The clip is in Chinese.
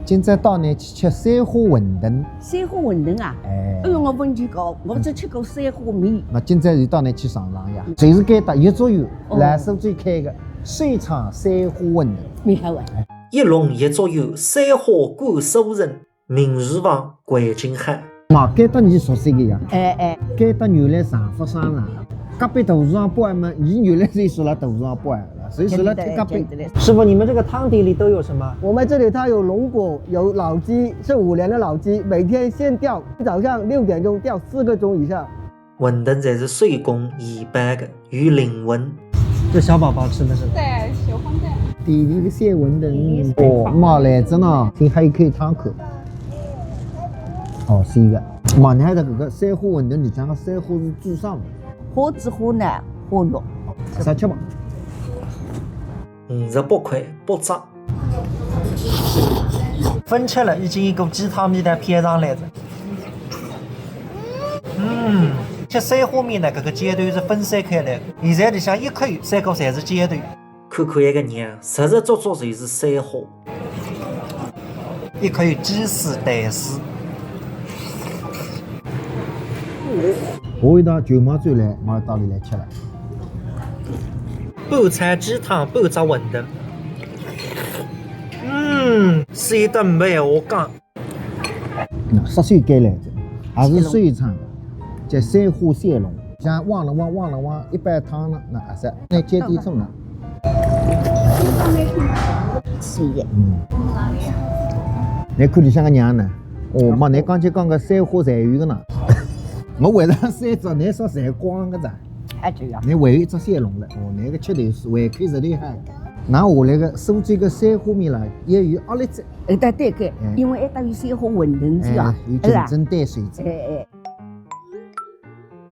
今朝到呢去吃三花馄饨。三花馄饨啊！哎，哎呦，我问句高，我只吃过三花面。那今朝就到呢去尝尝呀。就是该搭一足油，哦兰州最开的水厂三花馄饨。蛮好啊！一笼一足油，三花灌苏人，明厨房关金海。嘛，该搭你熟悉的呀。哎，该搭原来长发商场，隔壁大市场包嘛，伊原来就住了大市场包了，所以住了隔壁。师傅，你们这个汤底里都有什么？我们这里它有龙骨，有老鸡，是5年的老鸡，每天现钓，早上6点钟钓4个钟以上。馄饨才是手工现摆的，有灵魂。这小宝宝吃的是？对，喜欢的。地里的三馄饨，哦，妈来着呢，先喝一口汤口。哦，是一个。嘛，你还得搿个三花馄饨里向个三花是煮上的，花子花呢，花肉。啥吃吧58块8只。分吃了，已经一股鸡汤味的飘上来了。吃三花面呢，搿个阶段是分散开来的。现在里向一口3个侪是阶段，看看一个娘，实实足足就是三花。一口鸡丝蛋丝。下一道舅妈最来，马上到里来吃了。拌菜鸡汤拌只馄饨。水得没闲话讲。14岁该来着，还是水厂的，叫三花三龙。像旺了，一般汤了，那还是那接地中了。是的。你看里向个娘呢？哦，妈，你刚才讲个三花财源个呢？我为了3只，你说财光个咋？还这样。你还有一只三龙了，哦，那个吃头是胃口是厉害。那下来个苏州个三花面啦，也有压力在。对，因为还搭有三花馄饨子啊，有竞争对手子。哎。